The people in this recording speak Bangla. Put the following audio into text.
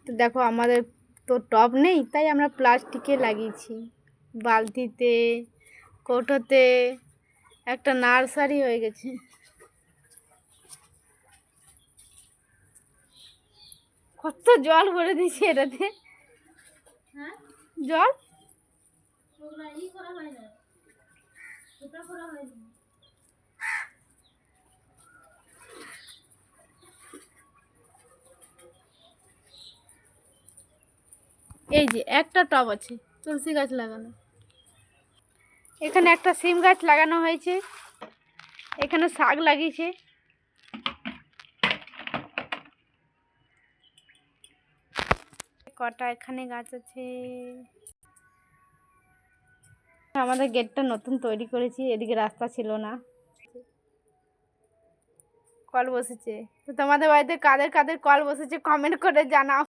তো দেখো আমাদের তো টব নেই, তাই আমরা প্লাস্টিকে লাগিয়েছি, বালতিতে, কৌটোতে, একটা নার্সারি হয়ে গেছে। কত জল ভরে দিয়েছি এটাতে, জল এই যে একটা টব আছে তুলসী গাছ লাগানো, এখানে একটা সিম গাছ লাগানো হয়েছে, এখানে শাক লাগিয়েছে, কটা এখানে গাছ আছে। আমাদের গেটটা নতুন তৈরি করেছি, এদিকে রাস্তা ছিল না, কল বসেছে। তো তোমাদের বাড়িতে কাদের কাদের কল বসেছে কমেন্ট করে জানাও।